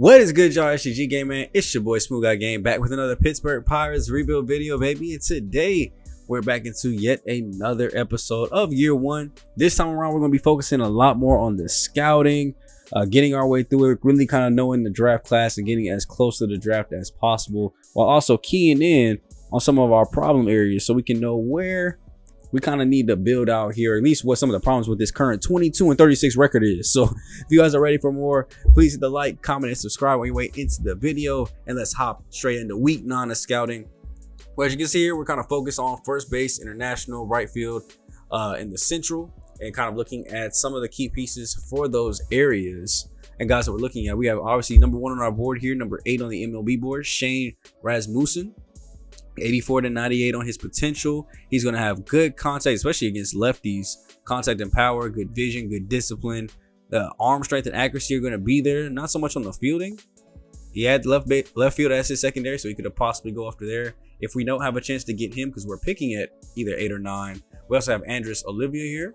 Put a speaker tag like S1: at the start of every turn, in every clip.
S1: What is good, y'all? SG Game Man. It's your boy SmooveGotGame back with another Pittsburgh Pirates rebuild video, baby. And today we're back into yet another episode of year one. This time around, we're going to be focusing a lot more on the scouting, getting our way through it, really kind of knowing the draft class and getting as close to the draft as possible, while also keying in on some of our problem areas so we can know where we kind of need to build out here, at least what some of the problems with this current 22-36 record is. So if you guys are ready for more, please hit the like, comment, and subscribe on your way into the video. And let's hop straight into week 9 of scouting. Well, as you can see here, we're kind of focused on first base, international, right field, in the central, and kind of looking at some of the key pieces for those areas. And guys that we're looking at, we have obviously number 1 on our board here, number 8 on the MLB board, Shane Rasmussen. 84/98 on his potential. He's going to have good contact, especially against lefties. Contact and power, good vision, good discipline. The arm strength and accuracy are going to be there. Not so much on the fielding. He had left field as his secondary, so he could have possibly go after there if we don't have a chance to get him, because we're picking at either 8 or 9. We also have Andres Olivia here,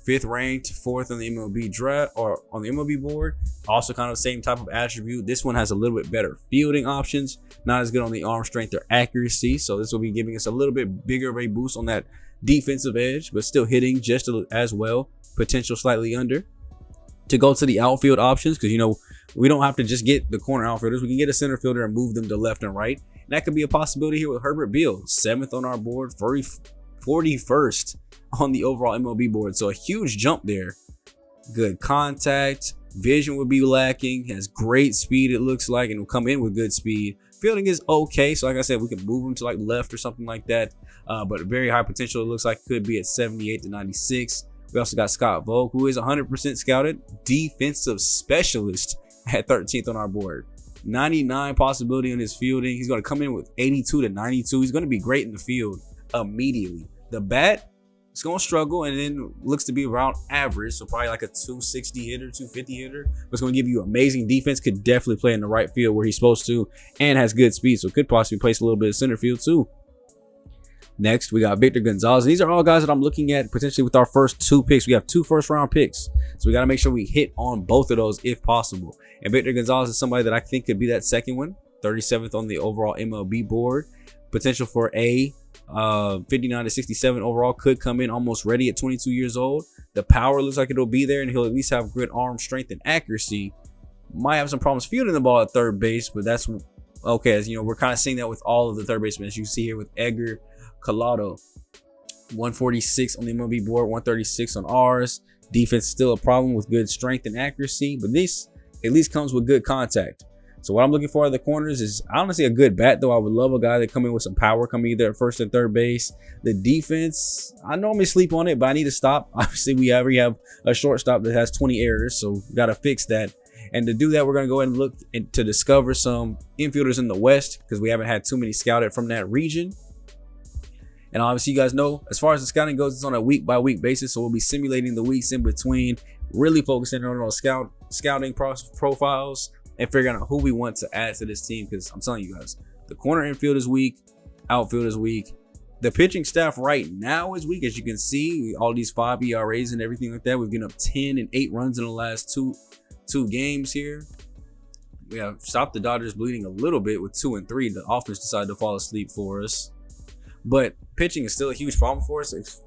S1: 5th ranked, 4th on the MLB draft or on the MLB board. Also kind of the same type of attribute. This one has a little bit better fielding options, not as good on the arm strength or accuracy. So this will be giving us a little bit bigger of a boost on that defensive edge, but still hitting just as well, potential slightly under. To go to the outfield options, because you know we don't have to just get the corner outfielders, we can get a center fielder and move them to left and right. And that could be a possibility here with Herbert Beal, 7th on our board, 41st on the overall MLB board. So a huge jump there. Good contact, vision would be lacking, has great speed, it looks like, and will come in with good speed. Fielding is okay, so like I said, we can move him to like left or something like that, but very high potential. It looks like it could be at 78/96. We also got Scott Vogt, who is 100% scouted, defensive specialist at 13th on our board. 99 possibility on his fielding. He's going to come in with 82/92. He's going to be great in the field immediately. The bat, it's going to struggle, and then looks to be around average, so probably like a 260 hitter, 250 hitter. But it's going to give you amazing defense. Could definitely play in the right field where he's supposed to, and has good speed, so could possibly place a little bit of center field too. Next, we got Victor Gonzalez. These are all guys that I'm looking at potentially with our first 2 picks. We have 2 first-round picks, so we got to make sure we hit on both of those if possible. And Victor Gonzalez is somebody that I think could be that second one, 37th on the overall MLB board. Potential for a 59/67 overall, could come in almost ready at 22 years old. The power looks like it'll be there, and he'll at least have good arm strength and accuracy. Might have some problems fielding the ball at third base, but that's okay. As you know, we're kind of seeing that with all of the third basemen, as you see here with Edgar Collado. 146 on the MLB board, 136 on ours. Defense still a problem with good strength and accuracy, but this at least comes with good contact. So what I'm looking for at the corners is honestly a good bat, though. I would love a guy that come in with some power, come either at first and third base. The defense, I normally sleep on it, but I need to stop. Obviously, we already have a shortstop that has 20 errors, so got to fix that. And to do that, we're going to go ahead and look to discover some infielders in the West, because we haven't had too many scouted from that region. And obviously, you guys know, as far as the scouting goes, it's on a week-by-week basis, so we'll be simulating the weeks in between, really focusing on those scouting profiles, and figuring out who we want to add to this team. Because I'm telling you guys, the corner infield is weak, outfield is weak. The pitching staff right now is weak, as you can see. All these 5 ERAs and everything like that. We've given up 10 and 8 runs in the last two games here. We have stopped the Dodgers bleeding a little bit with 2 and 3. The offense decided to fall asleep for us. But pitching is still a huge problem for us.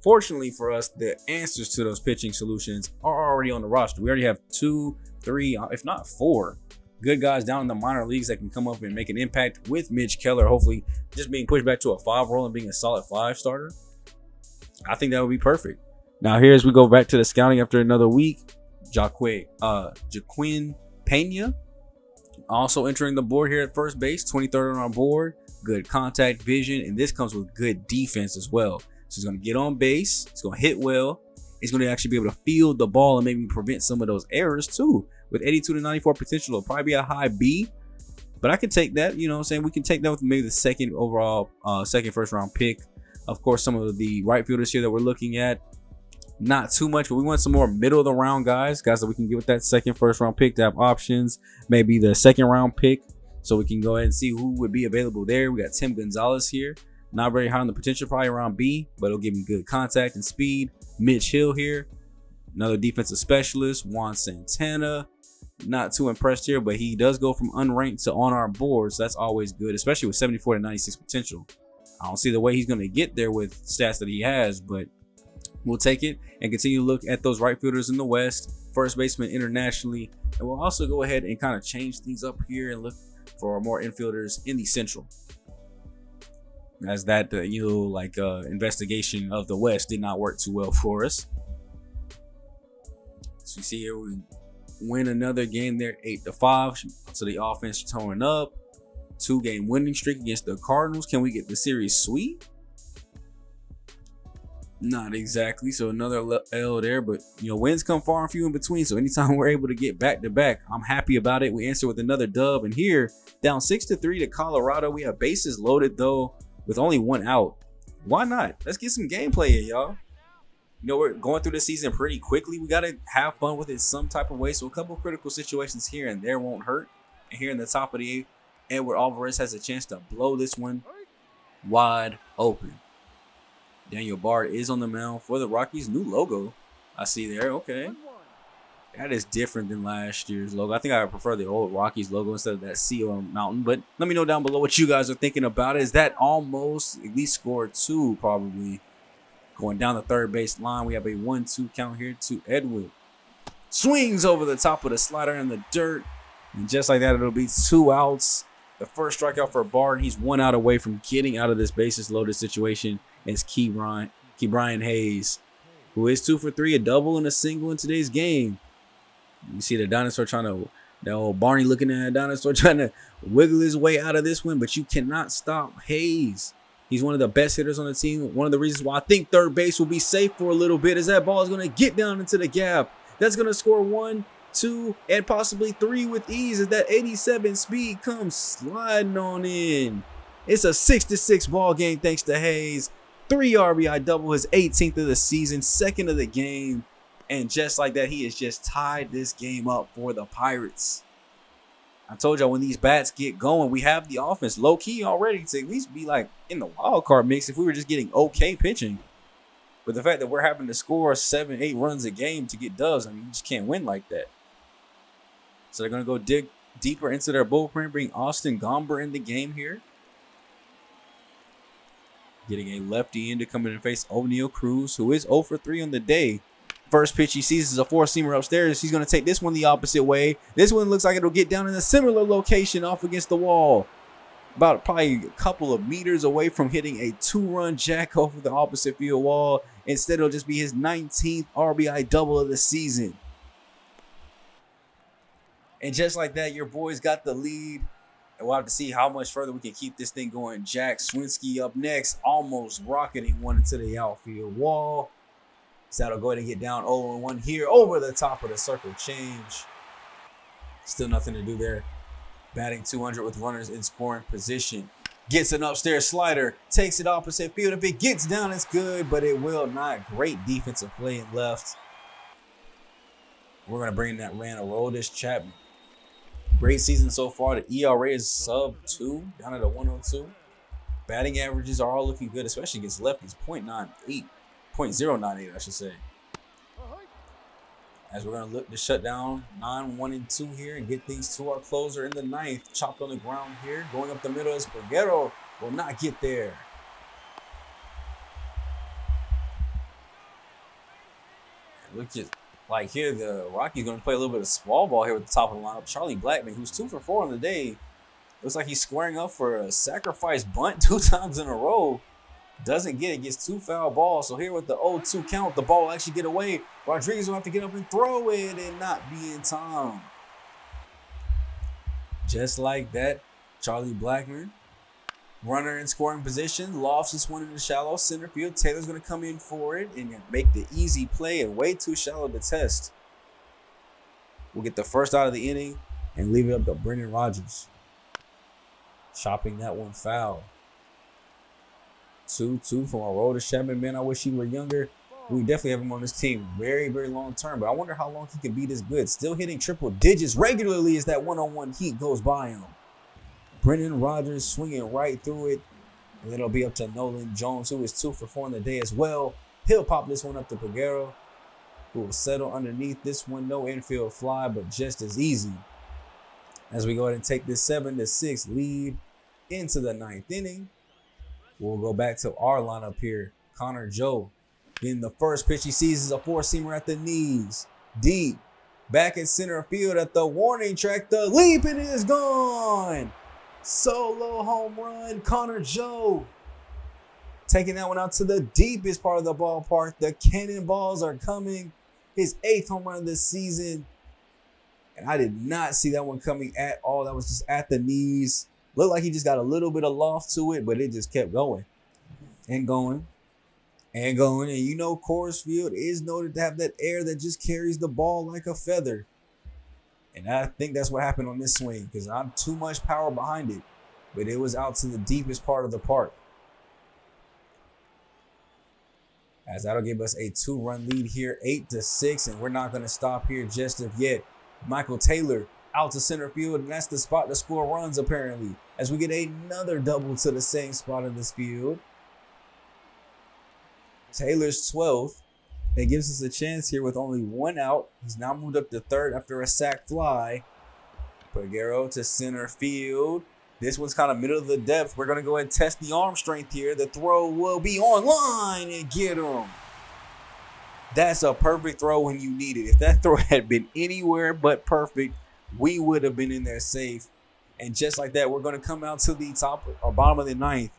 S1: Fortunately for us, the answers to those pitching solutions are already on the roster. We already have 2, 3, if not 4 good guys down in the minor leagues that can come up and make an impact, with Mitch Keller hopefully just being pushed back to a 5 role and being a solid 5 starter. I think that would be perfect. Now here, as we go back to the scouting after another week, Jaquin Pena also entering the board here at first base, 23rd on our board. Good contact, vision, and this comes with good defense as well. So he's going to get on base, he's going to hit well, he's going to actually be able to field the ball and maybe prevent some of those errors too. With 82/94 potential, it'll probably be a high B, but I can take that. You know what I'm saying? We can take that with maybe the second overall, second first round pick. Of course, some of the right fielders here that we're looking at, not too much, but we want some more middle of the round guys that we can get with that second first round pick to have options. Maybe the second round pick, so we can go ahead and see who would be available there. We got Tim Gonzalez here. Not very high on the potential, probably around B, but it'll give me good contact and speed. Mitch Hill here, another defensive specialist. Juan Santana, not too impressed here, but he does go from unranked to on our board, so that's always good, especially with 74 to 96 potential. I don't see the way he's going to get there with stats that he has, but we'll take it and continue to look at those right fielders in the West, first baseman internationally, and we'll also go ahead and kind of change things up here and look for more infielders in the Central. As that investigation of the West did not work too well for us. So you see here we win another game there, 8-5. So the offense towing up. 2-game winning streak against the Cardinals. Can we get the series sweep? Not exactly. So another L there, but wins come far and few in between. So anytime we're able to get back to back, I'm happy about it. We answer with another dub, and here down 6-3 to Colorado. We have bases loaded though, with only one out. Why not? Let's get some gameplay in, y'all. We're going through the season pretty quickly. We got to have fun with it some type of way. So a couple of critical situations here and there won't hurt. And here in the top of the 8th, Edward Alvarez has a chance to blow this one wide open. Daniel Bard is on the mound for the Rockies. New logo I see there. Okay. That is different than last year's logo. I think I prefer the old Rockies logo instead of that sea or mountain. But let me know down below what you guys are thinking about it. Is that almost at least score 2 probably? Going down the third base line, we have a 1-2 count here to Edward. Swings over the top of the slider in the dirt. And just like that, it'll be 2 outs. The first strikeout for Bard, and he's 1 out away from getting out of this bases loaded situation. It's Ke'Bryan Hayes, who is 2 for 3, a double and a single in today's game. You see the dinosaur the old Barney looking at a dinosaur trying to wiggle his way out of this one, but you cannot stop Hayes. He's one of the best hitters on the team. One of the reasons why I think third base will be safe for a little bit is that ball is going to get down into the gap. That's going to score 1, 2, and possibly 3 with ease as that 87 speed comes sliding on in. It's a 6-6 ball game thanks to Hayes. 3 RBI double, his 18th of the season, 2nd of the game. And just like that, he has just tied this game up for the Pirates. I told y'all when these bats get going, we have the offense low-key already to at least be like in the wild card mix if we were just getting okay pitching. But the fact that we're having to score 7, 8 runs a game to get dubs, I mean, you just can't win like that. So they're going to go dig deeper into their bullpen, bring Austin Gomber in the game here. Getting a lefty in to come in and face O'Neal Cruz, who is 0 for 3 on the day. First pitch he sees is a 4-seamer upstairs. He's going to take this one the opposite way. This one looks like it'll get down in a similar location off against the wall. About probably a couple of meters away from hitting a 2-run jack over the opposite field wall. Instead, it'll just be his 19th RBI double of the season. And just like that, your boys got the lead. And we'll have to see how much further we can keep this thing going. Jack Swinsky up next, almost rocketing one into the outfield wall. So that'll go ahead and get down 0-1 here over the top of the circle change. Still nothing to do there. Batting 200 with runners in scoring position. Gets an upstairs slider. Takes it opposite field. If it gets down, it's good, but it will not. Great defensive play in left. We're going to bring that Aroldis Chapman. Great season so far. The ERA is sub 2, down at a 102. Batting averages are all looking good, especially against lefties. 0.98, I should say. As we're going to look to shut down 9-1-2 here and get things to our closer in the 9th. Chopped on the ground here. Going up the middle is Peguero. Will not get there. Look at like here, the Rockies going to play a little bit of small ball here with the top of the lineup. Charlie Blackmon, who's 2 for 4 on the day. Looks like he's squaring up for a sacrifice bunt 2 times in a row. Doesn't get it, gets 2 foul balls. So here with the 0-2 count, the ball will actually get away. Rodriguez will have to get up and throw it and not be in time. Just like that, Charlie Blackmon, runner in scoring position, lofts this one in the shallow center field. Taylor's going to come in for it and make the easy play and way too shallow to test. We'll get the first out of the inning and leave it up to Brendan Rodgers. Chopping that one foul. 2-2 from Aroldis Chapman. Man, I wish he were younger. We definitely have him on this team very, very long term. But I wonder how long he can be this good. Still hitting triple digits regularly as that one-on-one heat goes by him. Brendan Rodgers swinging right through it. And then it'll be up to Nolan Jones, who is 2 for 4 on the day as well. He'll pop this one up to Peguero. who will settle underneath this one. No infield fly, but just as easy. As we go ahead and take this 7-6 lead into the 9th inning, we'll go back to our lineup here. Connor Joe, in the first pitch he sees is a four-seamer at the knees. Deep, back in center field at the warning track. The leap, it is gone. Solo home run, Connor Joe. Taking that one out to the deepest part of the ballpark. The cannonballs are coming. His 8th home run this season. And I did not see that one coming at all. That was just at the knees. Looked like he just got a little bit of loft to it, but it just kept going and going and going. And you know, Coors Field is noted to have that air that just carries the ball like a feather. And I think that's what happened on this swing because not too much power behind it, but it was out to the deepest part of the park. As that'll give us a 2-run lead here, 8-6, and we're not going to stop here just of yet. Michael Taylor out to center field, and that's the spot to score runs apparently. As we get another double to the same spot in this field. Taylor's 12th. It gives us a chance here with only 1 out. He's now moved up to 3rd after a sac fly. Peguero to center field. This one's kind of middle of the depth. We're going to go ahead and test the arm strength here. The throw will be on line and get him. That's a perfect throw when you need it. If that throw had been anywhere but perfect, we would have been in there safe. And just like that, we're going to come out to the top or bottom of the 9th.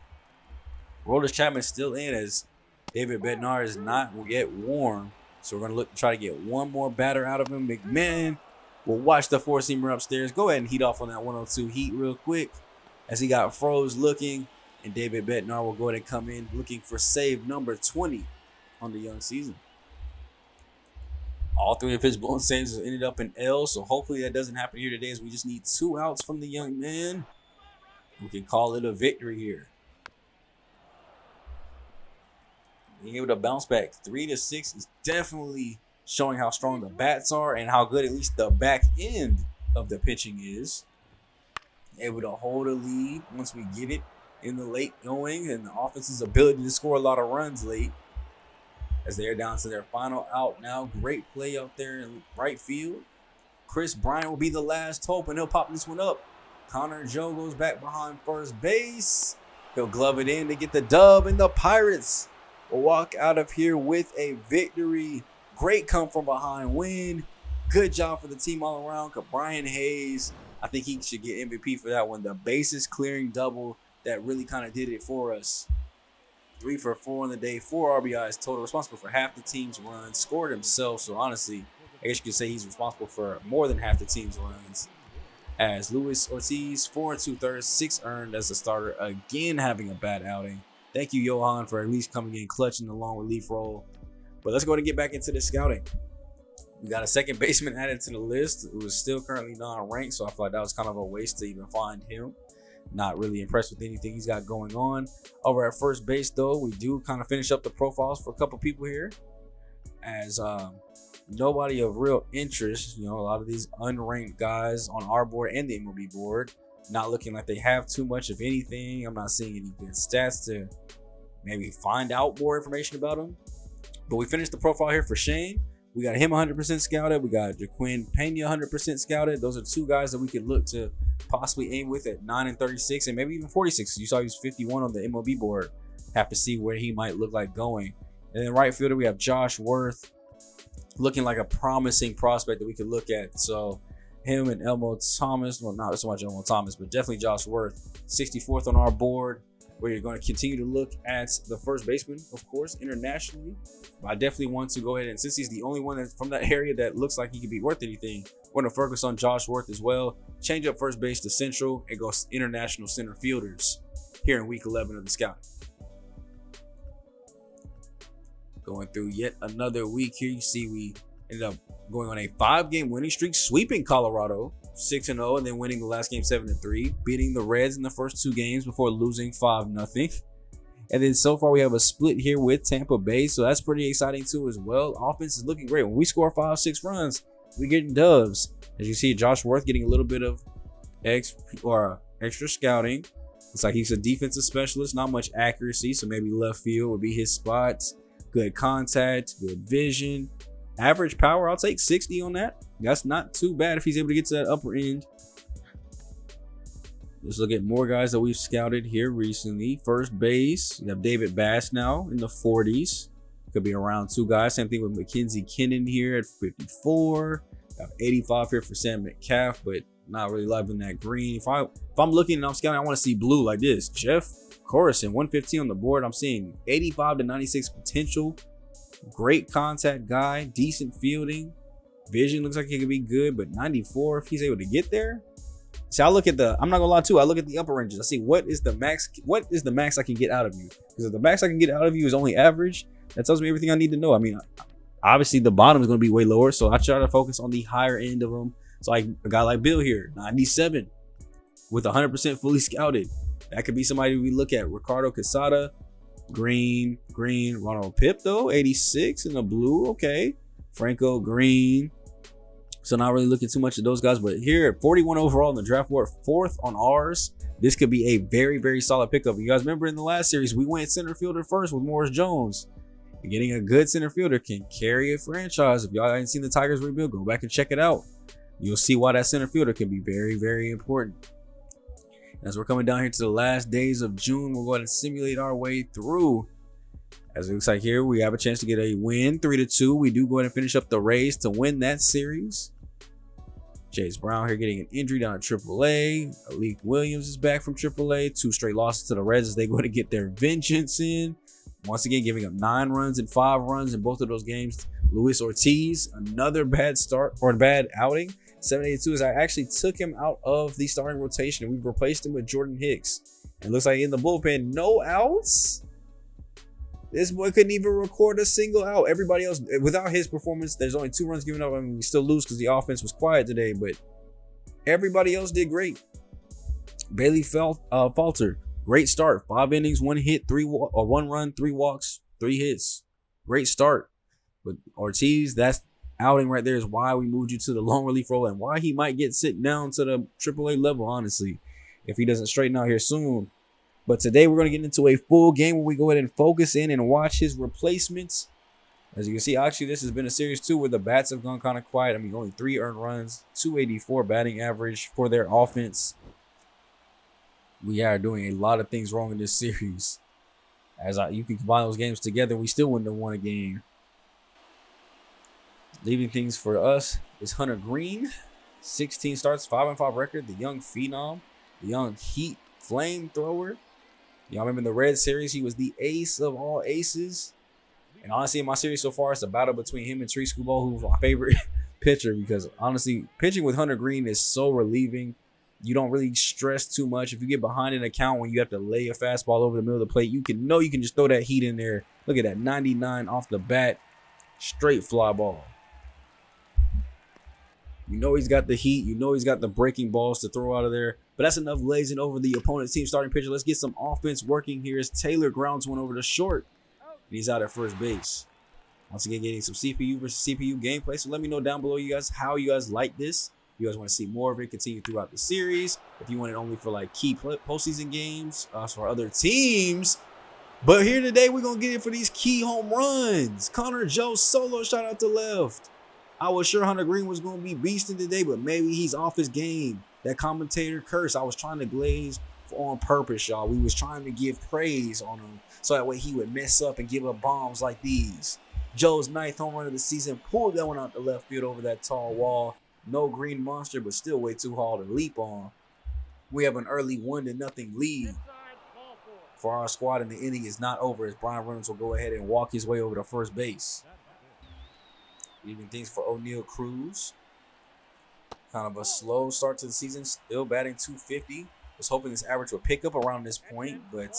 S1: Roldis Chapman's still in as David Bednar is not yet warm. So we're going to look to try to get one more batter out of him. McMahon will watch the four-seamer upstairs. Go ahead and heat off on that 102 heat real quick as he got froze looking. And David Bednar will go ahead and come in looking for save number 20 on the young season. All 3 of his blown saves have ended up in L, so hopefully that doesn't happen here today as we just need 2 outs from the young man. We can call it a victory here. Being able to bounce back 3-6 is definitely showing how strong the bats are and how good at least the back end of the pitching is. Able to hold a lead once we get it in the late going, and the offense's ability to score a lot of runs late. As they're down to their final out now. Great play out there in right field. Chris Bryant will be the last hope, and he'll pop this one up. Connor Joe goes back behind first base. He'll glove it in to get the dub, and the Pirates will walk out of here with a victory. Great come from behind win. Good job for the team all around. Brian Hayes, I think he should get MVP for that one. The bases clearing double that really kind of did it for us. 3 for 4 on the day, 4 RBIs total, responsible for half the team's runs, scored himself. So honestly, I guess you could say he's responsible for more than half the team's runs. As Luis Ortiz, 4 2/3, 6 earned as a starter, again having a bad outing. Thank you, Johan, for at least coming in clutch in the long relief role. But let's go ahead and get back into the scouting. We got a second baseman added to the list. It was still currently non-ranked, so I feel like that was kind of a waste to even find him. Not really impressed with anything he's got going on. Over at first base, though, we do kind of finish up the profiles for a couple people here. As nobody of real interest, you know, a lot of these unranked guys on our board and the MLB board, not looking like they have too much of anything. I'm not seeing any good stats to maybe find out more information about them. But we finished the profile here for Shane. We got him 100% scouted. We got Jaquin Pena 100% scouted. Those are 2 guys that we could look to possibly aim with at 9 and 36 and maybe even 46. You saw he was 51 on the MLB board. Have to see where he might look like going. And then right fielder, we have Josh Worth looking like a promising prospect that we could look at. So him and Elmo Thomas, well, not so much Elmo Thomas, but definitely Josh Worth, 64th on our board. Where you're going to continue to look at the first baseman, of course, internationally. But I definitely want to go ahead and, since he's the only one that's from that area that looks like he could be worth anything, we're going to focus on Josh Worth as well. Change up first base to central and go international center fielders here in week 11 of the scouting. Going through yet another week here. You see we ended up going on a 5-game winning streak, sweeping Colorado 6-0, and then winning the last game 7-3, beating the Reds in the first 2 games before losing 5-0. And then so far we have a split here with Tampa Bay, so that's pretty exciting too as well. Offense is looking great. When we score 5-6 runs, we're getting dubs. As you see, Josh Worth getting a little bit of extra scouting. It's like he's a defensive specialist, not much accuracy, so maybe left field would be his spot. Good contact, good vision. Average power, I'll take 60 on that. That's not too bad if he's able to get to that upper end. Let's look at more guys that we've scouted here recently. First base, you have David Bass now in the 40s. Could be around 2 guys. Same thing with Mackenzie Kennan here at 54. Got 85 here for Sam Metcalf, but not really loving that green. If I'm looking and I'm scouting, I want to see blue like this. Jeff Corson, 115 on the board. I'm seeing 85 to 96 potential. Great contact guy, decent fielding. Vision looks like he could be good, but 94 if he's able to get there. See, I look at I'm not gonna lie too, I look at the upper ranges. I see what is the max I can get out of you. Because if the max I can get out of you is only average, that tells me everything I need to know. I mean, obviously the bottom is gonna be way lower, so I try to focus on the higher end of them. So like a guy like Bill here, 97 with 100% fully scouted. That could be somebody we look at. Ricardo Quesada, green. Ronald Pip though, 86 in the blue, okay. Franco, green. So not really looking too much at those guys, but here at 41 overall in the draft board, 4th on ours. This could be a very, very solid pickup. You guys remember in the last series, we went center fielder first with Morris Jones. And getting a good center fielder can carry a franchise. If y'all haven't seen the Tigers rebuild, go back and check it out. You'll see why that center fielder can be very, very important. As we're coming down here to the last days of June, we'll go ahead and simulate our way through. As it looks like here, we have a chance to get a win, 3-2. We do go ahead and finish up the Rays to win that series. Chase Brown here getting an injury down at AAA. Alec Williams is back from AAA. 2 straight losses to the Reds as they go to get their vengeance in. Once again, giving up 9 runs and 5 runs in both of those games. Luis Ortiz, another bad start or bad outing. 782 as I actually took him out of the starting rotation and we've replaced him with Jordan Hicks. And it looks like in the bullpen, no outs. This boy couldn't even record a single out. Everybody else, without his performance, there's only 2 runs given up. I mean, we still lose because the offense was quiet today, but everybody else did great. Bailey Falter, great start. 5 innings, 1 hit, 1 run, 3 walks, 3 hits. Great start. But Ortiz, that's outing right there is why we moved you to the long relief role and why he might get sent down to the AAA level, honestly, if he doesn't straighten out here soon. But today we're going to get into a full game where we go ahead and focus in and watch his replacements. As you can see, actually, this has been a series too where the bats have gone kind of quiet. I mean, only 3 earned runs, 284 batting average for their offense. We are doing a lot of things wrong in this series. You can combine those games together, we still wouldn't have won a game. Leaving things for us is Hunter Green. 16 starts, 5-5 record. The young phenom, the young heat flamethrower. Y'all remember in the Red Series, he was the ace of all aces. And honestly, in my series so far, it's a battle between him and Tree Scuball, who's my favorite pitcher. Because honestly, pitching with Hunter Green is so relieving. You don't really stress too much. If you get behind an account when you have to lay a fastball over the middle of the plate, you can just throw that heat in there. Look at that, 99 off the bat, straight fly ball. You know he's got the heat. You know he's got the breaking balls to throw out of there. But that's enough glazing over the opponent's team starting pitcher. Let's get some offense working here as Taylor grounds one over to short. And he's out at first base. Once again, getting some CPU versus CPU gameplay. So let me know down below, you guys, how you guys like this. If you guys want to see more of it, continue throughout the series. If you want it only for like key postseason games, for other teams. But here today, we're going to get it for these key home runs. Connor Joe solo shot out to left. I was sure Hunter Green was going to be beasting today, but maybe he's off his game. That commentator curse, I was trying to glaze on purpose, y'all. We was trying to give praise on him so that way he would mess up and give up bombs like these. Joe's 9th home run of the season. Pulled that one out the left field over that tall wall. No green monster, but still way too hard to leap on. We have an early 1-0 lead for our squad, and the inning is not over as Brian Reynolds will go ahead and walk his way over to first base. Leaving things for O'Neal Cruz. Kind of a slow start to the season. Still batting .250. Was hoping this average would pick up around this point, but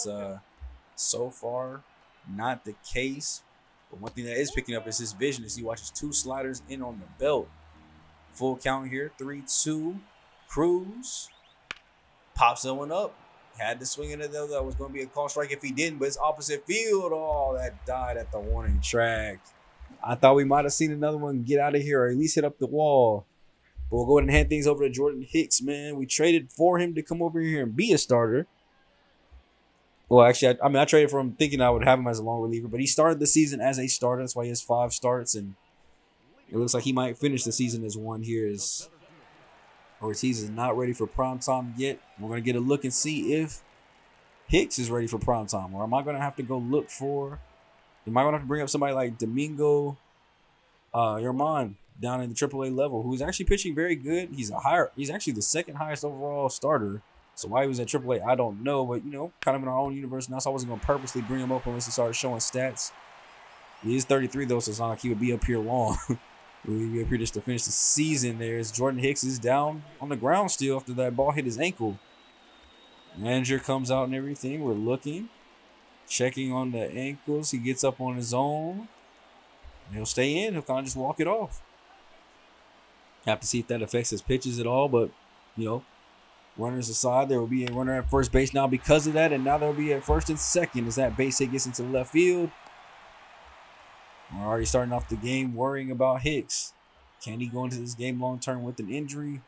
S1: so far, not the case. But one thing that is picking up is his vision as he watches 2 sliders in on the belt. Full count here, 3-2. Cruz pops that one up. Had to swing in it though. That was going to be a call strike if he didn't, but it's opposite field. Oh, that died at the warning track. I thought we might have seen another one get out of here or at least hit up the wall. But we'll go ahead and hand things over to Jordan Hicks, man. We traded for him to come over here and be a starter. Well, actually, I traded for him thinking I would have him as a long reliever, but he started the season as a starter. That's why he has 5 starts. And It looks like he might finish the season as one here. As Ortiz is not ready for prime time yet. We're going to get a look and see if Hicks is ready for prime time. Or am I going to have to go look for... Am I going to have to bring up somebody like Domingo Yerman down in the AAA level, who's actually pitching very good. He's actually the second highest overall starter. So why he was at AAA, I don't know. But, you know, kind of in our own universe now, so I wasn't going to purposely bring him up unless he started showing stats. He is 33, though, so it's not like he would be up here long. He would be up here just to finish the season there. As Jordan Hicks is down on the ground still after that ball hit his ankle. Manager comes out and everything. We're looking. Checking on the ankles. He gets up on his own. He'll stay in. He'll kind of just walk it off. Have to see if that affects his pitches at all. But, you know, runners aside, there will be a runner at first base now because of that. And now there will be at first and second as that base hit gets into left field. We're already starting off the game worrying about Hicks. Can he go into this game long term with an injury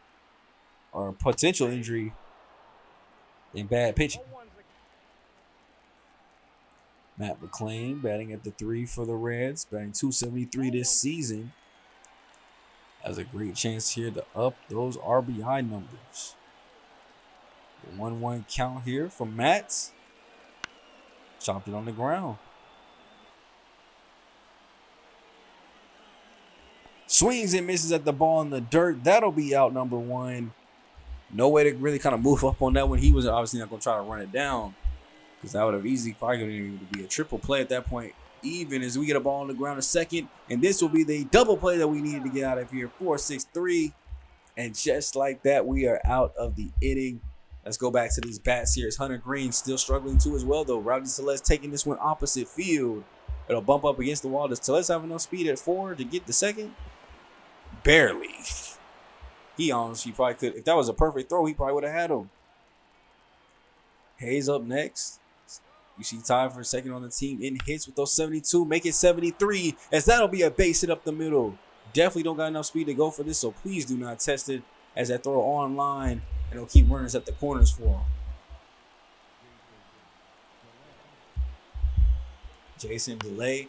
S1: or a potential injury in bad pitching? Matt McClain batting at the 3 for the Reds, batting .273 this season. Has a great chance here to up those RBI numbers. The 1-1 count here from Matt. Chopped it on the ground. Swings and misses at the ball in the dirt. That'll be out number 1. No way to really kind of move up on that one. He was obviously not going to try to run it down, because that would have easily probably going to be a triple play at that point. Even as we get a ball on the ground a second. And this will be the double play that we needed to get out of here. 4-6-3. And just like that, we are out of the inning. Let's go back to these bats here. It's Hunter Green still struggling too as well, though. Rowdy Celeste taking this one opposite field. It'll bump up against the wall. Does Celeste have enough speed at 4 to get the second? Barely. He honestly probably could. If that was a perfect throw, he probably would have had him. Hayes up next. You see time for a second on the team in hits with those 72. Make it 73, as that'll be a base hit up the middle. Definitely don't got enough speed to go for this, so please do not test it, as that throw on line, and it'll keep runners at the corners for him. Jason Delay.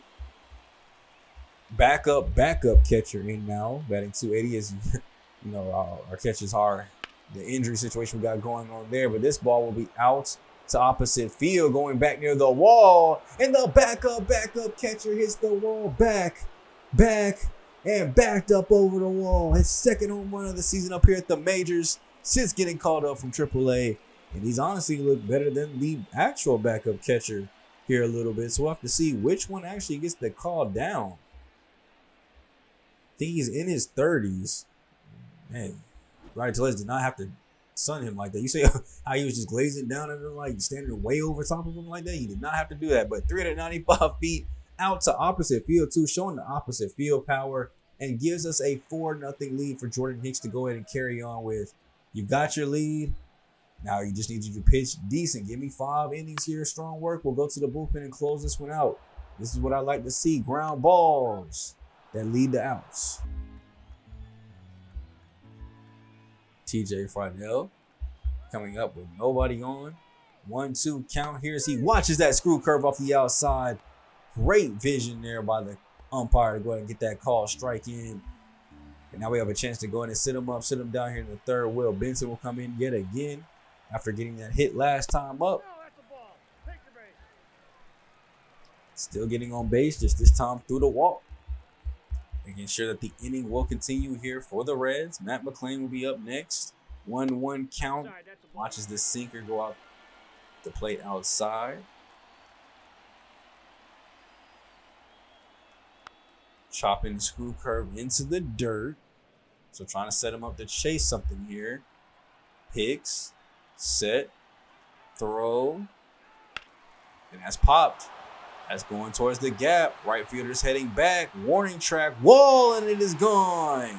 S1: Backup catcher in now, batting .280. As you know, our catchers are the injury situation we got going on there, but this ball will be out to opposite field, going back near the wall, and the backup catcher hits the wall, back, and backed up over the wall. His second home run of the season up here at the majors since getting called up from AAA, and he's honestly looked better than the actual backup catcher here a little bit. So we'll have to see which one actually gets the call down. I think he's in his 30s. Man, Ryan Telez did not have to sun him like that. You say how he was just glazing down at him, like standing way over top of him like that. He did not have to do that. But 395 feet out to opposite field too, showing the opposite field power, and gives us a 4-0 lead for Jordan Hicks to go ahead and carry on with. You've got your lead. Now you just need you to pitch decent. Give me 5 innings here. Strong work. We'll go to the bullpen and close this one out. This is what I like to see. Ground balls that lead to outs. TJ Friedel coming up with nobody on. 1-2 count here as he watches that screw curve off the outside. Great vision there by the umpire to go ahead and get that call, strike in. And now we have a chance to go in and sit him down here in the third. Will Benson will come in yet again after getting that hit last time up. Still getting on base, just this time through the walk. Making sure that the inning will continue here for the Reds. Matt McClain will be up next. 1-1 count. Watches the sinker go out the plate outside. Chopping the screw curve into the dirt. So trying to set him up to chase something here. Hicks. Set. Throw. And that's popped. That's going towards the gap. Right fielder's heading back. Warning track. Wall, and it is gone.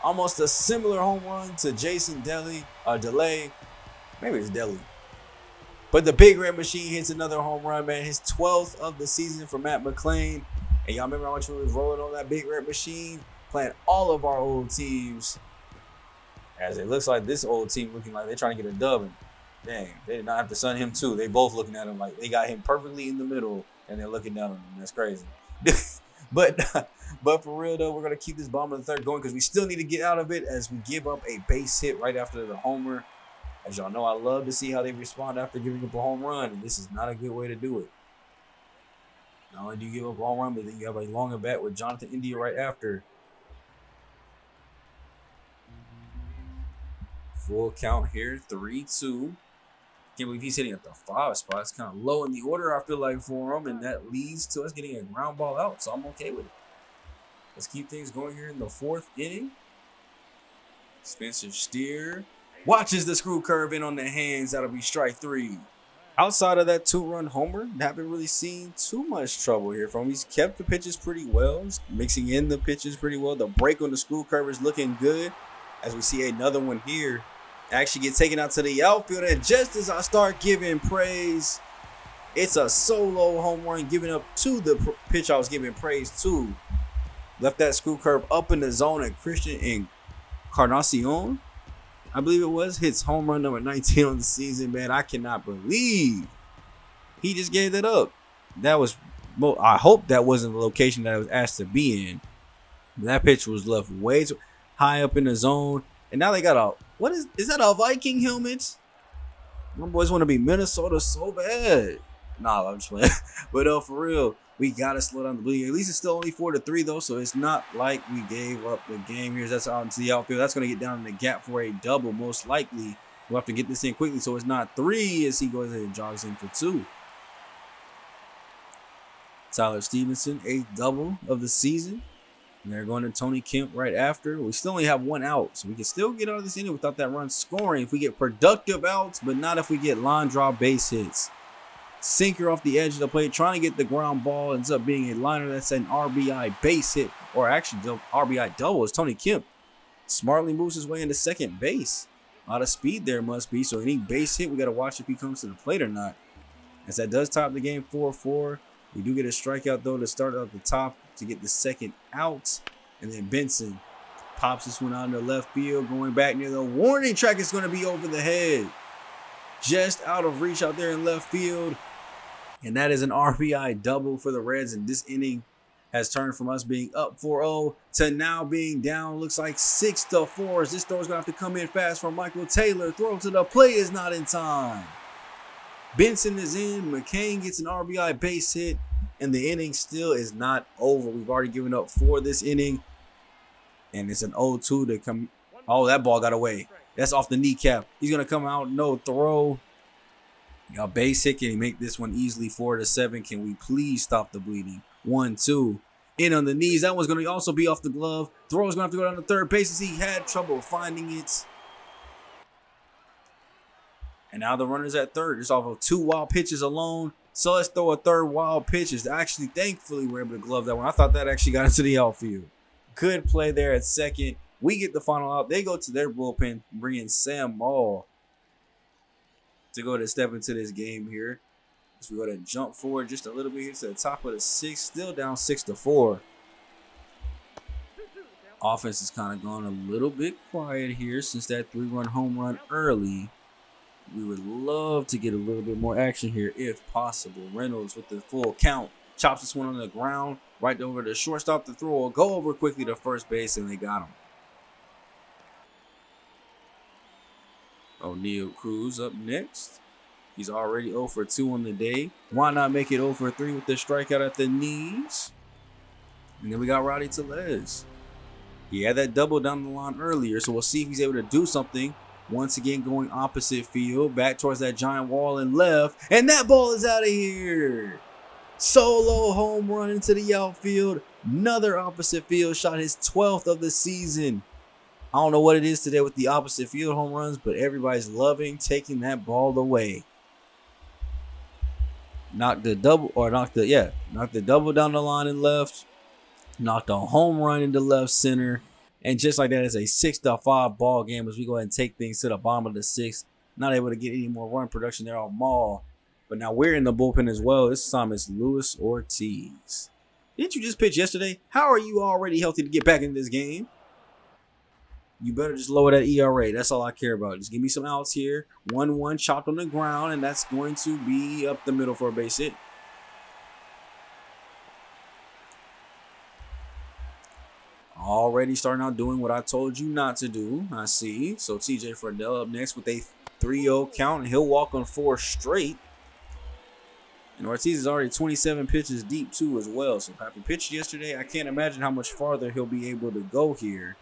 S1: Almost a similar home run to Jason Delay. Maybe it's Delay. But the Big Red Machine hits another home run, man. His 12th of the season for Matt McClain. And y'all remember how much we was rolling on that Big Red Machine? Playing all of our old teams. As it looks like this old team looking like they're trying to get a dub. And dang, they did not have to sun him too. They both looking at him like they got him perfectly in the middle. And they're looking down on him. That's crazy. But but for real though, we're gonna keep this bottom of the third going because we still need to get out of it as we give up a base hit right after the homer. As y'all know, I love to see how they respond after giving up a home run, and this is not a good way to do it. Not only do you give up a home run, but then you have a long at bat with Jonathan India right after. Full count here, 3-2. Can't believe he's hitting at the 5 spot. It's kind of low in the order, I feel like, for him, and that leads to us getting a ground ball out, so I'm okay with it. Let's keep things going here in the 4th inning. Spencer Steer watches the screw curve in on the hands. That'll be strike 3. Outside of that 2-run homer, haven't really seen too much trouble here from him. He's kept the pitches pretty well. He's mixing in the pitches pretty well. The break on the screw curve is looking good. As we see another one here actually get taken out to the outfield. And just as I start giving praise, it's a solo home run giving up to the pitch I was giving praise to. Left that screw curve up in the zone, and Christian Encarnacion, I believe it was, hits home run number 19 on the season. Man, I cannot believe he just gave that up. That was, well, I hope that wasn't the location that I was asked to be in. That pitch was left way too high up in the zone. And now they got a, what is that, a Viking helmet? My boys want to be Minnesota so bad. Nah, I'm just playing. But for real, we got to slow down the bleeding. At least it's still only 4-3 though, so it's not like we gave up the game here. That's out into the outfield. That's going to get down in the gap for a double, most likely. We'll have to get this in quickly so it's not 3 as he goes ahead and jogs in for 2. Tyler Stevenson, 8th double of the season. And they're going to Tony Kemp right after. We still only have 1 out, so we can still get out of this inning without that run scoring if we get productive outs, but not if we get line draw base hits. Sinker off the edge of the plate, trying to get the ground ball, ends up being a liner. That's an RBI base hit, or actually the RBI double as Tony Kemp smartly moves his way into second base. A lot of speed there must be, so any base hit, we got to watch if he comes to the plate or not. As that does top the game 4-4. We do get a strikeout, though, to start at the top to get the second out. And then Benson pops this one out in the left field, going back near the warning track. Is going to be over the head. Just out of reach out there in left field. And that is an RBI double for the Reds. And this inning has turned from us being up 4-0 to now being down. Looks like 6-4. As this throw is going to have to come in fast from Michael Taylor. Throw to the plate is not in time. Benson is in. McCain gets an RBI base hit. And the inning still is not over. We've already given up 4 this inning. And it's an 0-2 to come. Oh, that ball got away. That's off the kneecap. He's going to come out, no throw. A base hit. Can he make this one easily 4-7? Can we please stop the bleeding? 1-2. In on the knees. That one's going to also be off the glove. Throw's going to have to go down to third base as he had trouble finding it. And now the runner's at third. It's off of 2 wild pitches alone. So let's throw a third wild pitch. Actually, thankfully, we're able to glove that one. I thought that actually got into the outfield. Good play there at second. We get the final out. They go to their bullpen, bring in Sam Maul to go ahead and step into this game here. So we go ahead and jump forward just a little bit here to the top of the 6th. Still down 6-4. Offense is kind of gone a little bit quiet here since that 3-run home run early. We would love to get a little bit more action here if possible. Reynolds with the full count. Chops this one on the ground. Right over to shortstop. The throw will go over quickly to first base, and they got him. O'Neal Cruz up next. He's already 0 for 2 on the day. Why not make it 0 for 3 with the strikeout at the knees? And then we got Rowdy Tellez. He had that double down the line earlier, so we'll see if he's able to do something. Once again, going opposite field, back towards that giant wall and left. And that ball is out of here. Solo home run into the outfield. Another opposite field shot, his 12th of the season. I don't know what it is today with the opposite field home runs, but everybody's loving taking that ball away. Knocked the double down the line and left. Knocked a home run into left center. And just like that, it's a 6-5 ball game as we go ahead and take things to the bottom of the 6th. Not able to get any more run production there on Maul. But now we're in the bullpen as well. This time it's Luis Ortiz. Didn't you just pitch yesterday? How are you already healthy to get back into this game? You better just lower that ERA. That's all I care about. Just give me some outs here. 1-1 chopped on the ground, and that's going to be up the middle for a base hit. Already starting out doing what I told you not to do. I see. So TJ Friedel up next with a 3-0 count, and he'll walk on 4 straight. And Ortiz is already 27 pitches deep too as well. So after pitched yesterday, I can't imagine how much farther he'll be able to go here.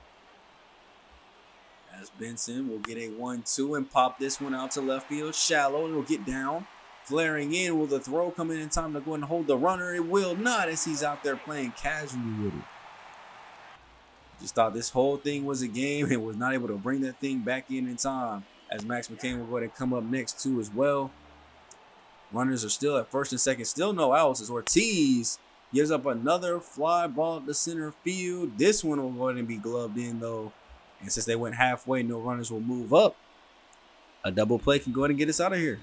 S1: As Benson will get a 1-2 and pop this one out to left field. Shallow, it'll get down. Flaring in, will the throw come in time to go and hold the runner? It will not, as he's out there playing casually with it. Just thought this whole thing was a game and was not able to bring that thing back in time. As Max McCain will go ahead and come up next too as well. Runners are still at first and second. Still no outs as Ortiz gives up another fly ball to center field. This one will go ahead and be gloved in though. And since they went halfway, no runners will move up. A double play can go ahead and get us out of here.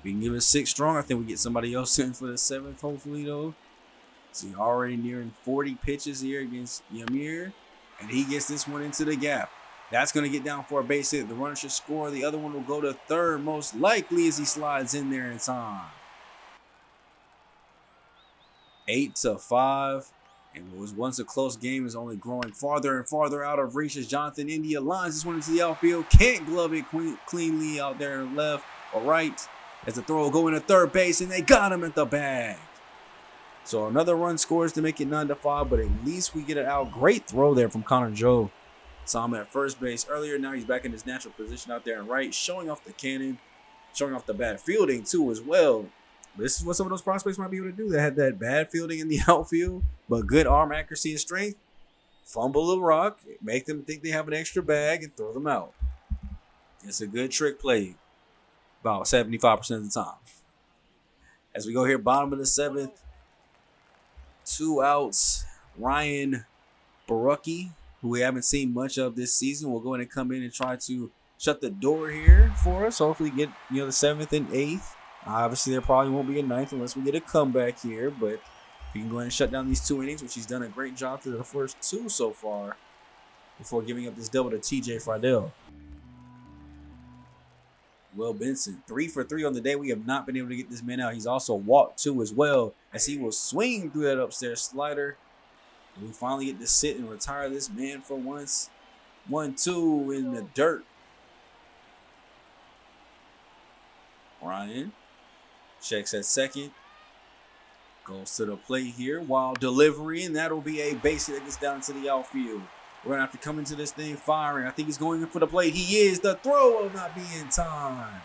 S1: We can give it 6 strong. I think we get somebody else in for the 7th, hopefully though. So you're already nearing 40 pitches here against Yamir. And he gets this one into the gap. That's going to get down for a base hit. The runner should score. The other one will go to third, most likely, as he slides in there in time. 8-5. And what was once a close game is only growing farther and farther out of reach as Jonathan India lines this one into the outfield. Can't glove it cleanly out there left or right. As the throw will go into third base, and they got him at the bag. So another run scores to make it 9-5, but at least we get it out. Great throw there from Connor Joe. Saw him at first base earlier. Now he's back in his natural position out there and right, showing off the cannon, showing off the bad fielding too as well. This is what some of those prospects might be able to do. They had that bad fielding in the outfield, but good arm accuracy and strength. Fumble a rock, make them think they have an extra bag, and throw them out. It's a good trick play about 75% of the time. As we go here, bottom of the 7th, 2 outs. Ryan Barucki, who we haven't seen much of this season, will go in and come in and try to shut the door here for us. Hopefully get the 7th and 8th. Obviously, there probably won't be a 9th unless we get a comeback here. But if he can go ahead and shut down these 2 innings, which he's done a great job through the first 2 so far, before giving up this double to TJ Friedel. Will Benson, 3 for 3 on the day. We have not been able to get this man out. He's also walked 2 as well, as he will swing through that upstairs slider. And we finally get to sit and retire this man for once. 1-2 in the dirt. Ryan checks at second. Goes to the plate here while delivery, and that'll be a base hit that gets down to the outfield. We're going to have to come into this thing firing. I think he's going in for the plate. He is. The throw will not be in time.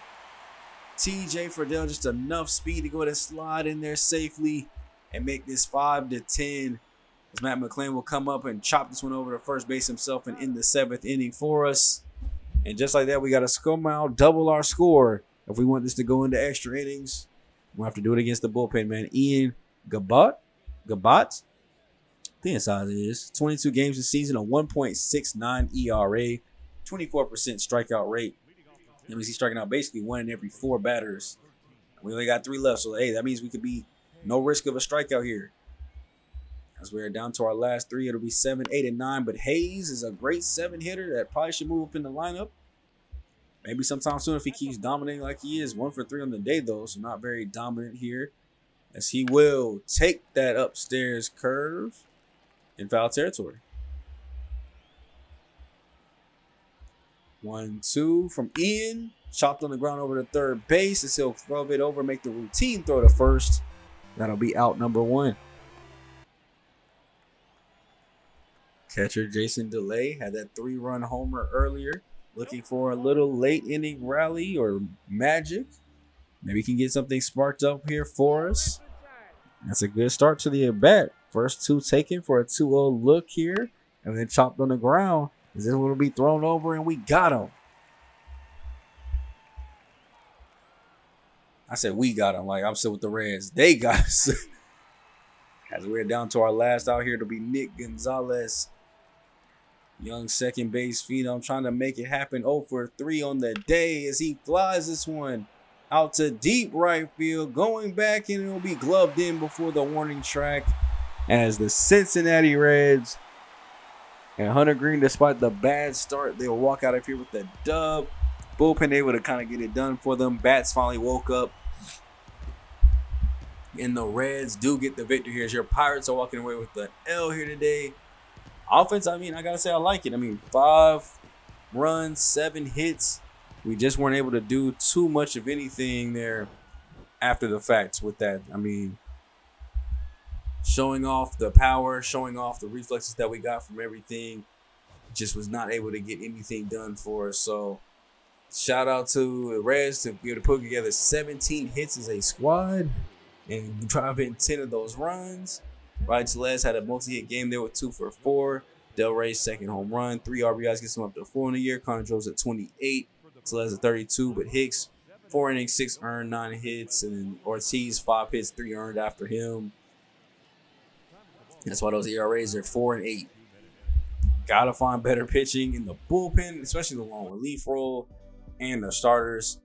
S1: TJ Friedel, just enough speed to go ahead and slide in there safely and make this 5-10. As Matt McClain will come up and chop this one over to first base himself and in the 7th inning for us. And just like that, we got to come out, double our score. If we want this to go into extra innings, we'll have to do it against the bullpen, man. Ian Gabat, I think his size is 22 games this season, a 1.69 ERA, 24% strikeout rate. That means he's striking out basically 1 in every 4 batters. We only got 3 left, so hey, that means we could be no risk of a strikeout here. As we're down to our last 3, it'll be 7, 8, and 9. But Hayes is a great 7 hitter that probably should move up in the lineup. Maybe sometime soon if he keeps dominating like he is. 1 for 3 on the day, though, so not very dominant here. As he will take that upstairs curve in foul territory. 1-2 from Ian. Chopped on the ground over to third base as he'll throw it over, make the routine throw to first. That'll be out number 1. Catcher Jason DeLay had that 3-run homer earlier. Looking for a little late inning rally or magic. Maybe he can get something sparked up here for us. That's a good start to the at-bat. First 2 taken for a 2-0 look here. And then chopped on the ground. This one will be thrown over and we got him. I said we got him like I'm still with the Reds. They got us. As we're down to our last out here, it'll be Nick Gonzalez. Young second base phenom trying to make it happen. 0 for 3 on the day as he flies this one out to deep right field. Going back and it will be gloved in before the warning track as the Cincinnati Reds and Hunter Green, despite the bad start, they'll walk out of here with the dub. Bullpen able to kind of get it done for them. Bats finally woke up. And the Reds do get the victory here as your Pirates are walking away with the L here today. Offense, I mean, I gotta say I like it. I mean, 5 runs, 7 hits. We just weren't able to do too much of anything there after the fact with that. I mean, showing off the power, showing off the reflexes that we got from everything, just was not able to get anything done for us. So shout out to the Reds to be able to put together 17 hits as a squad and driving 10 of those runs. Ryan Tellez had a multi-hit game there with 2 for 4. Del Rey's second home run, 3 RBIs, gets him up to 4 in the year. Connor Joe's at 28. Tellez at 32, but Hicks, 4 innings, 6 earned, 9 hits, and then Ortiz, 5 hits, 3 earned after him. That's why those ERAs are 4 and 8. Gotta find better pitching in the bullpen, especially the long relief role and the starters.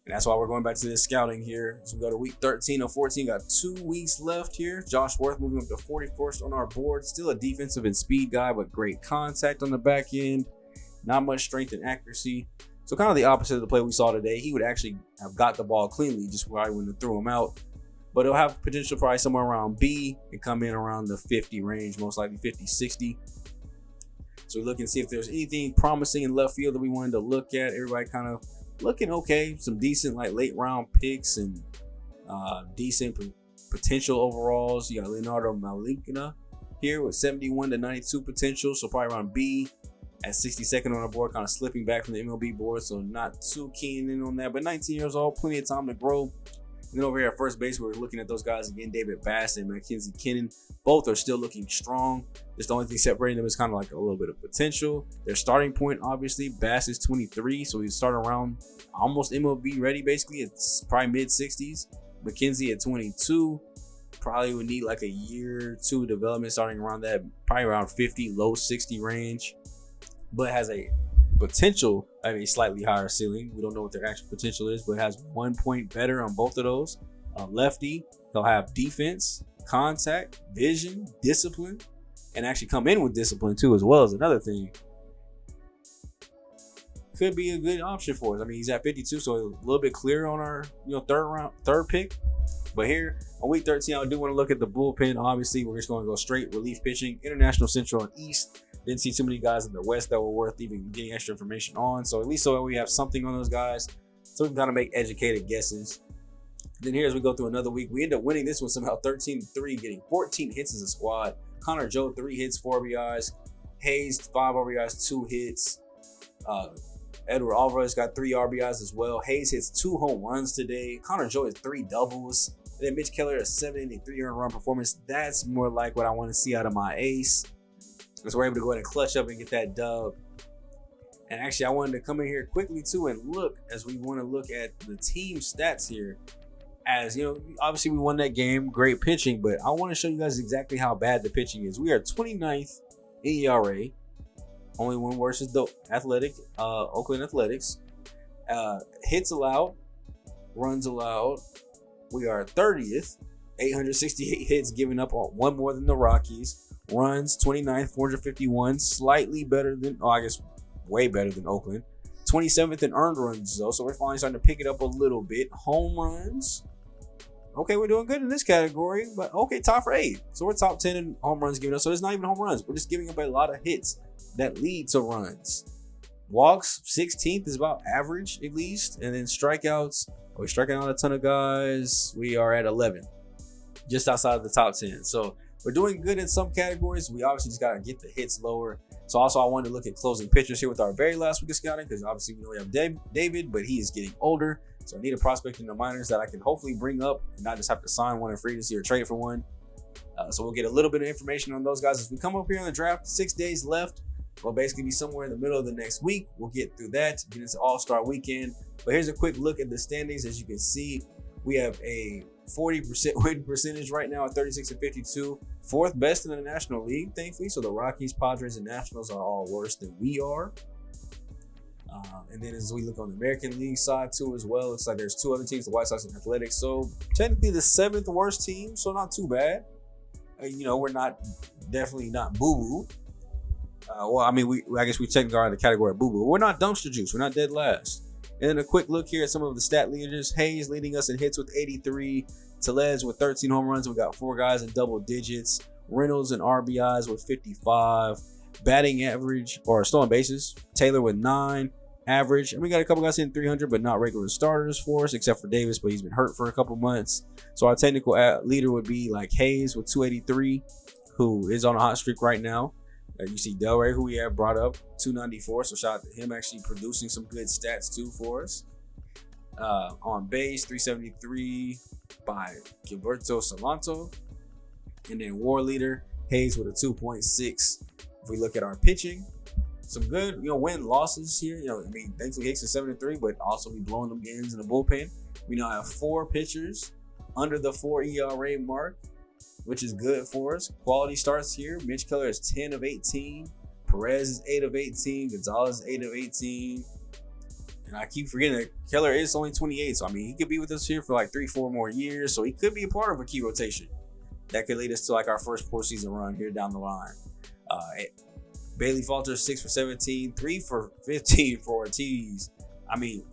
S1: And that's why we're going back to this scouting here. So we go to week 13 of 14. Got 2 weeks left here. Josh Worth moving up to 41st on our board. Still a defensive and speed guy, but great contact on the back end. Not much strength and accuracy. So kind of the opposite of the play we saw today. He would actually have got the ball cleanly, just probably wouldn't have threw him out. But it'll have potential probably somewhere around B and come in around the 50 range, most likely 50, 60. So we're looking to see if there's anything promising in left field that we wanted to look at. Everybody kind of looking okay. Some decent like late round picks and decent potential overalls. You got Leonardo Malinkina here with 71 to 92 potential. So probably around B at 62nd on our board, kind of slipping back from the MLB board. So not too keen in on that, but 19 years old, plenty of time to grow. And then over here at first base, we're looking at those guys again, David Bass and Mackenzie Kennan. Both are still looking strong. Just the only thing separating them is kind of like a little bit of potential. Their starting point, obviously, Bass is 23, so he's starting around almost MLB ready, basically. It's probably mid-60s. Mackenzie at 22, probably would need like a year or two development, starting around that, probably around 50, low 60 range, but has a potential of a slightly higher ceiling. We don't know what their actual potential is, but it has 1 point better on both of those. Lefty, he'll have defense, contact, vision, discipline, and actually come in with discipline too, as well as another thing. Could be a good option for us. I mean, he's at 52, so a little bit clearer on our third pick. But here on week 13, I do want to look at the bullpen. Obviously, we're just going to go straight relief pitching, International, Central, and East. Didn't see too many guys in the West that were worth even getting extra information on. So at least so we have something on those guys, so we can kind of make educated guesses. Then here as we go through another week, we end up winning this one somehow 13-3, getting 14 hits as a squad. Connor Joe, 3 hits, 4 RBIs. Hayes, 5 RBIs, 2 hits. Edward Alvarez got 3 RBIs as well. Hayes hits 2 home runs today. Connor Joe has 3 doubles. And then Mitch Keller, a 7 inning, 3 earned run performance. That's more like what I want to see out of my ace. So we're able to go ahead and clutch up and get that dub. And actually, I wanted to come in here quickly too and look, as we want to look at the team stats here. As you know, obviously we won that game, great pitching, but I want to show you guys exactly how bad the pitching is. We are 29th in ERA, only one worse is the Oakland Athletics. Hits allowed, runs allowed. We are 30th, 868 hits, giving up on 1 more than the Rockies. Runs 29th, 451, slightly better than, I guess way better than Oakland. 27th in earned runs though, so we're finally starting to pick it up a little bit. Home runs, okay, we're doing good in this category, but okay, top for 8. So we're top 10 in home runs given up. So it's not even home runs, we're just giving up a lot of hits that lead to runs. Walks 16th is about average at least, and then strikeouts, we're striking out a ton of guys. We are at 11, just outside of the top 10. So we're doing good in some categories. We obviously just got to get the hits lower. So also I wanted to look at closing pitchers here with our very last week of scouting, because obviously we know we have David, but he is getting older. So I need a prospect in the minors that I can hopefully bring up and not just have to sign one in free agency or trade for one. So we'll get a little bit of information on those guys as we come up here on the draft. 6 days left. We'll basically be somewhere in the middle of the next week. We'll get through that, get into All-Star Weekend. But here's a quick look at the standings. As you can see, we have a 40% win percentage right now at 36-52. 4th best in the National League, thankfully. So the Rockies, Padres, and Nationals are all worse than we are. And then as we look on the American League side too as well, looks like there's 2 other teams, the White Sox and Athletics. So technically the 7th worst team, so not too bad. We're definitely not boo-boo. Well, I mean, I guess we technically are in the category of boo-boo. We're not dumpster juice. We're not dead last. And then a quick look here at some of the stat leaders. Hayes leading us in hits with 83. Tellez with 13 home runs. We got 4 guys in double digits. Reynolds and RBIs with 55. Batting average or stolen bases, Taylor with 9 average. And we got a couple guys hitting 300, but not regular starters for us, except for Davis, but he's been hurt for a couple months. So our technical leader would be like Hayes with 283, who is on a hot streak right now. You see Delray, who we have brought up, 294. So shout out to him, actually producing some good stats too for us. On base, 373 by Gilberto Salanto. And then WAR leader, Hayes with a 2.6. If we look at our pitching, some good, win losses here. Thankfully Hicks is 7-3, but also be blowing them games in the bullpen. We now have 4 pitchers under the 4 ERA mark, which is good for us. Quality starts here. Mitch Keller is 10 of 18. Perez is 8 of 18. Gonzalez is 8 of 18. And I keep forgetting that Keller is only 28. So, he could be with us here for like 3-4 more years. So he could be a part of a key rotation. That could lead us to like our first postseason run here down the line. Bailey Falters 6 for 17, 3 for 15 for Ortiz.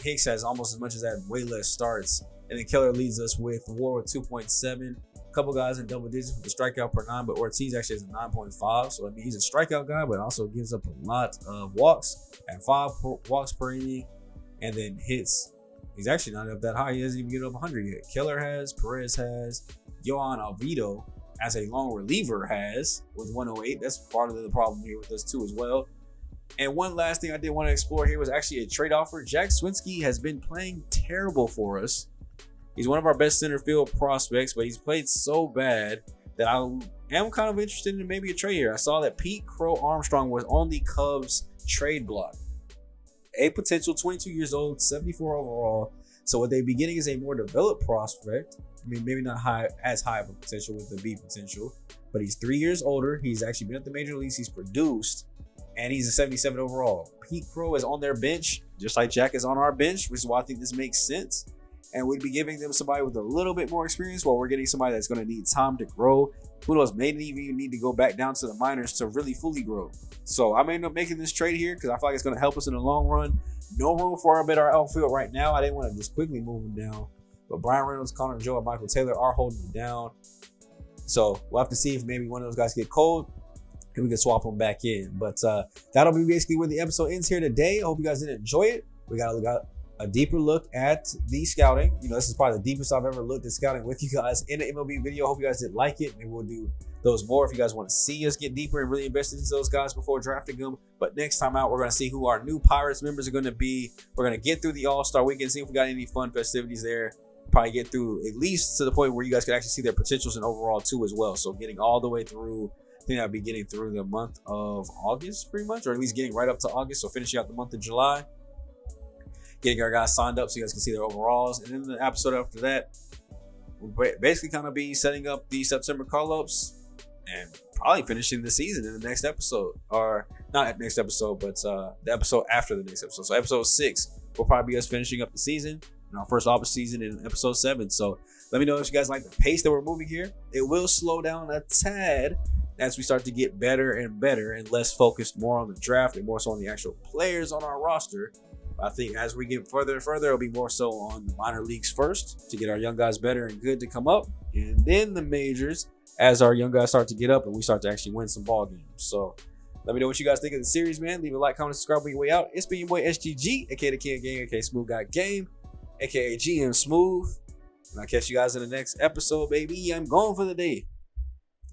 S1: Hicks has almost as much as that, way less starts. And then Keller leads us with WAR with 2.7. A couple guys in double digits with the strikeout per 9, but Ortiz actually has a 9.5. So he's a strikeout guy, but also gives up a lot of walks at 5 walks per inning. And then hits, he's actually not up that high. He doesn't even get up 100 yet. Keller has, Perez has, Johan Alvido as a long reliever has with 108. That's part of the problem here with us too as well. And one last thing I did want to explore here was actually a trade offer. Jack Swinski has been playing terrible for us. He's one of our best center field prospects, but he's played so bad that I am kind of interested in maybe a trade here. I saw that Pete Crow Armstrong was on the Cubs trade block. A potential 22 years old, 74 overall. So what they'd be getting is a more developed prospect. Maybe not as high of a potential with the B potential, but he's 3 years older. He's actually been at the major leagues. He's produced, and he's a 77 overall. Pete Crow is on their bench, just like Jack is on our bench, which is why I think this makes sense. And we'd be giving them somebody with a little bit more experience while we're getting somebody that's going to need time to grow. Who knows, maybe even need to go back down to the minors to really fully grow. So I may end up making this trade here because I feel like it's going to help us in the long run. No room for our outfield right now. I didn't want to just quickly move them down. But Brian Reynolds, Connor Joe, and Michael Taylor are holding it down. So we'll have to see if maybe one of those guys get cold and we can swap them back in. But that'll be basically where the episode ends here today. I hope you guys did enjoy it. We got a deeper look at the scouting. This is probably the deepest I've ever looked at scouting with you guys in an MLB video. I hope you guys did like it. Maybe we'll do those more if you guys want to see us get deeper and really invest into those guys before drafting them. But next time out, we're going to see who our new Pirates members are going to be. We're going to get through the All-Star weekend, see if we got any fun festivities there. Probably get through at least to the point where you guys can actually see their potentials and overall too as well. So getting all the way through, I think I'll be getting through the month of August pretty much, or at least getting right up to August. So finishing out the month of July. Getting our guys signed up so you guys can see their overalls. And then the episode after that, we'll basically kind of be setting up the September call-ups and probably finishing the season in the next episode. Or not next episode, but the episode after the next episode. So episode 6 will probably be us finishing up the season in our first off season in episode 7. So let me know if you guys like the pace that we're moving here. It will slow down a tad as we start to get better and less focused more on the draft and more so on the actual players on our roster. I think as we get further and further, it'll be more so on the minor leagues first to get our young guys better and good to come up, and then the majors as our young guys start to get up and we start to actually win some ball games. So let me know what you guys think of the series, man. Leave a like, comment, subscribe on your way out. It's been your boy SGG, aka the King of Game, aka SmooveGotGame, aka GM Smooth. And I'll catch you guys in the next episode, baby. I'm going for the day.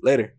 S1: Later.